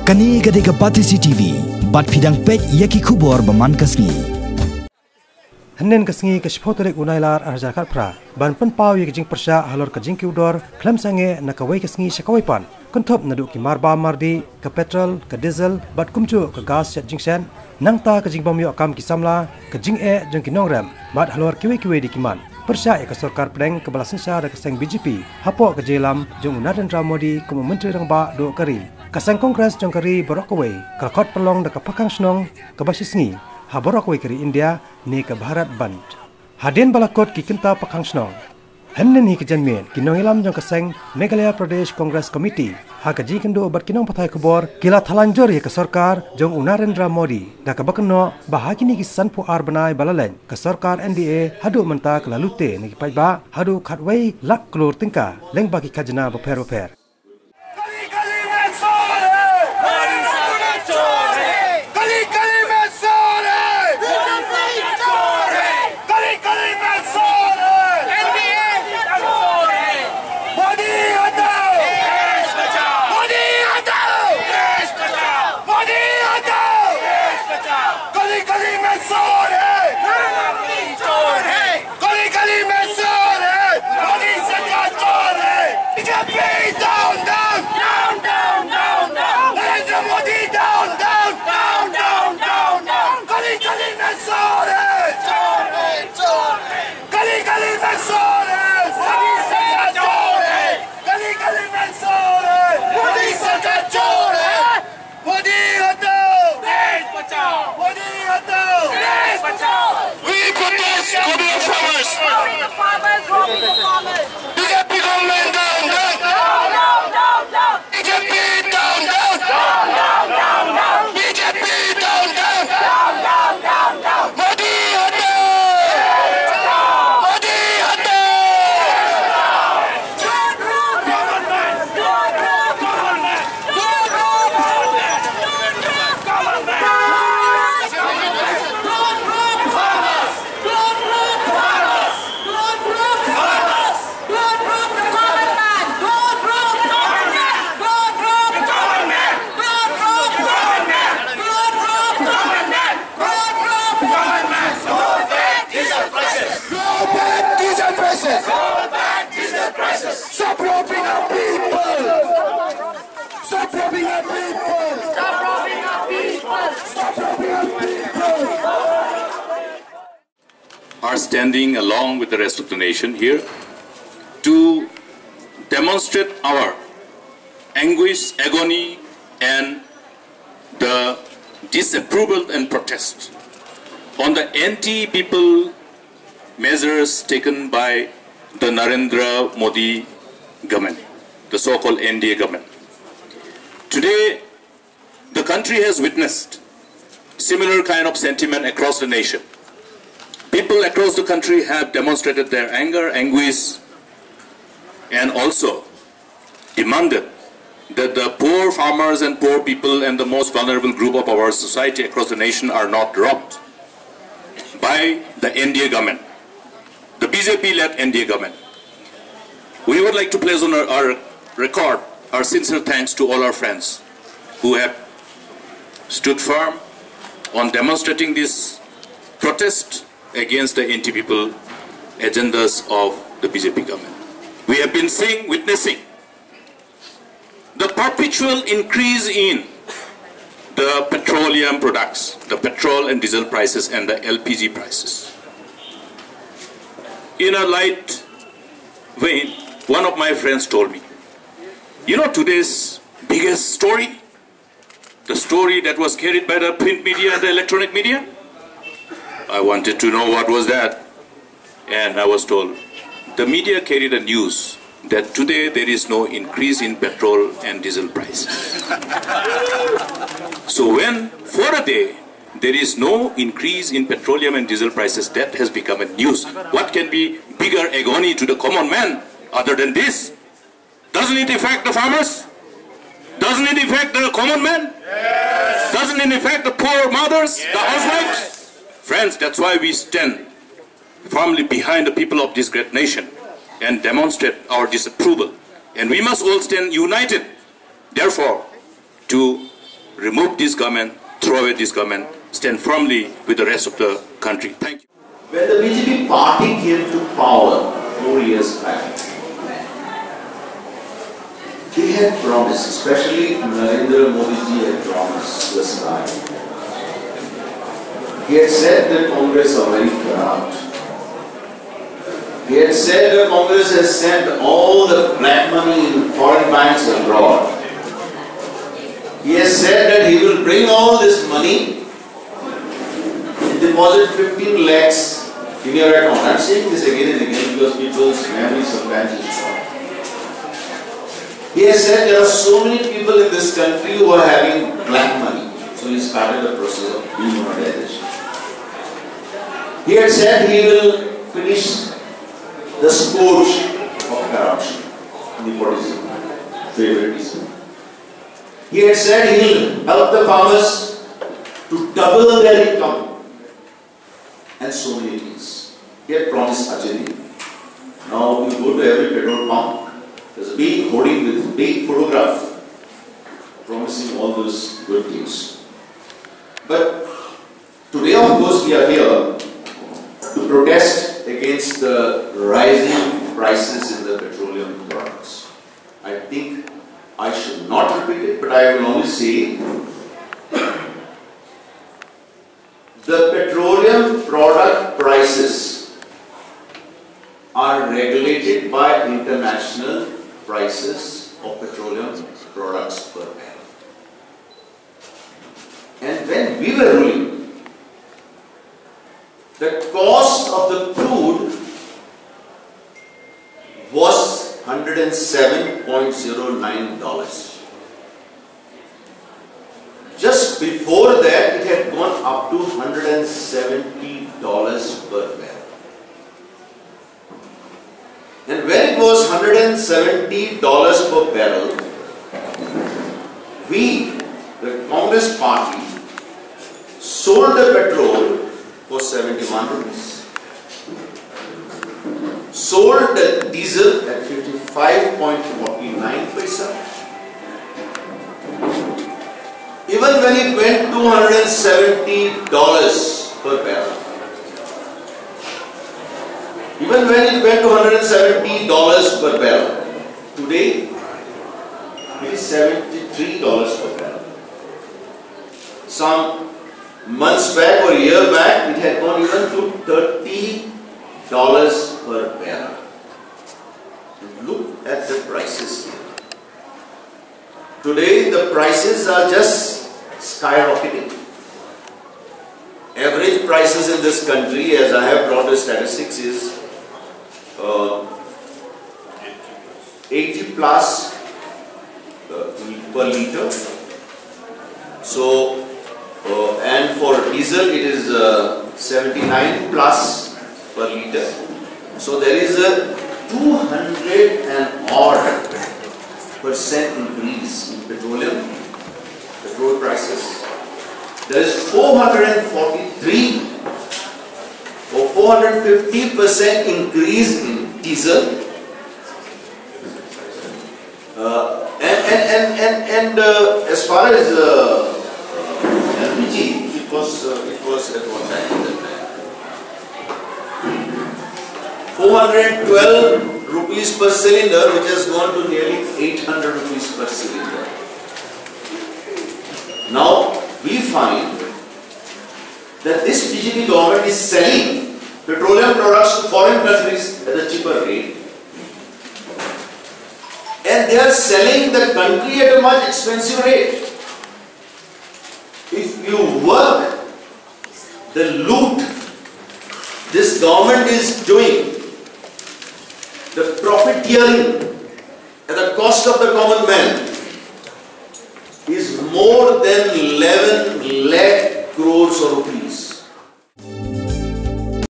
Kani gadega Mpcc TV, bat pidang pek yaki kubor baman kasngi. Henen kasngi kashpotorek unailar arjakat pra, ban pen pau ye kajing persya halor kajing kiudor, klam sange nakawai kasngi syakawai pan, kontop naduk ki marba mardi, ke petrol, ke diesel, bat kumcu ke gas yat jingsen, nangta kajing bom yo akam kisamla, kajing jeng kinong rem, bat halor kiwe di kiman. Persya ke Sorkar pedeng ke balasan syah da keseng BJP, hapok ke jelam jeng Narendra Modi kuma menteri rangba do kari. Kasang Kongres jeng kari borokawai, kalkot pelong da ke pakang senong, ke basisngi, ha borokawai kari India, ni ke Bharat Band. Hadien balakot ki kinta pakang senong. Henen hi ke janmien, kinong ilam jeng keseng Meghalaya Pradesh Congress Committee, ha ke jikendo bat kinong patai kubor, kila talanjor ye ke Sorkar jeng Narendra Modi, da ke bakeno bahagi ni ki sanpu Bnai balalen, ke Sorkar NDA hadu menta ke Lute ni ki Paidbah, hadu khatwai lak Klur tingka, leng bagi kajana beper-beper. Stop robbing our people! Stop robbing our people! Stop robbing our people! Stop robbing our people! Are standing along with the rest of the nation here to demonstrate our anguish, agony, and the disapproval and protest on the anti-people measures taken by the Narendra Modi government, the so-called NDA government. Today, the country has witnessed similar kind of sentiment across the nation. People across the country have demonstrated their anger, anguish, and also demanded that the poor farmers and poor people and the most vulnerable group of our society across the nation are not robbed by the NDA government, the BJP-led NDA government. We would like to place on our record our sincere thanks to all our friends who have stood firm on demonstrating this protest against the anti-people agendas of the BJP government. We have been witnessing the perpetual increase in the petroleum products, the petrol and diesel prices and the LPG prices. In a light vein, one of my friends told me, you know today's biggest story? The story that was carried by the print media and the electronic media? I wanted to know what was that. And I was told, the media carried a news that today there is no increase in petrol and diesel prices. So when for a day there is no increase in petroleum and diesel prices, that has become a news. What can be bigger agony to the common man other than this? Doesn't it affect the farmers? Doesn't it affect the common man? Yes. Doesn't it affect the poor mothers, yes, the housewives? Friends, that's why we stand firmly behind the people of this great nation and demonstrate our disapproval. And we must all stand united, therefore, to remove this government, throw away this government, stand firmly with the rest of the country. Thank you. When the BJP party came to power 4 years back, they had promised, especially Narendra Modi ji had promised this time. He had said that Congress are very corrupt. He had said that Congress has sent all the black money in foreign banks abroad. He has said that he will bring all this money and deposit 15 lakhs in your account. I am saying this again and again because people's memory sometimes is short. He has said there are so many people in this country who are having black money. So he started the process of demonetization. He had said he will finish the scourge of corruption, nepotism, favoritism. He had said he will help the farmers to double their income and so many things. He had promised Ajay. Now you go to every petrol pump, there's a big hoarding with a big photograph promising all those good things. But today of course we are here to protest against the rising prices in the petroleum products. I think I should not repeat it, but I will only say the petroleum product prices are regulated by international prices of petroleum products per barrel. And when we were ruling, the cost of the crude was $107.09. Just before that, it had gone up to $170 per barrel. And when it was $170 per barrel, we, the Congress party, sold the petrol for 71 rupees. Sold the diesel at 55.49 paisa. Even when it went $270 per barrel. Even when it went to $170 per barrel. Today, it is $73 per barrel. Some months back or a year back, it had gone even to $30 per barrel. And look at the prices here. Today, the prices are just skyrocketing. Average prices in this country, as I have brought the statistics, is 80 plus per liter. So, and for diesel it is 79 plus per liter. So there is a 200% increase in petrol prices. There is 443 or 450% increase in diesel. And as far as LPG, it was at one time 412 rupees per cylinder, which has gone to nearly 800 rupees per cylinder. Now we find that this BJP government is selling petroleum products to foreign countries at a cheaper rate, and they are selling the country at a much expensive rate. If you work the loot this government is doing, the profiteering at the cost of the common man, is more than 11 lakh crores of rupees.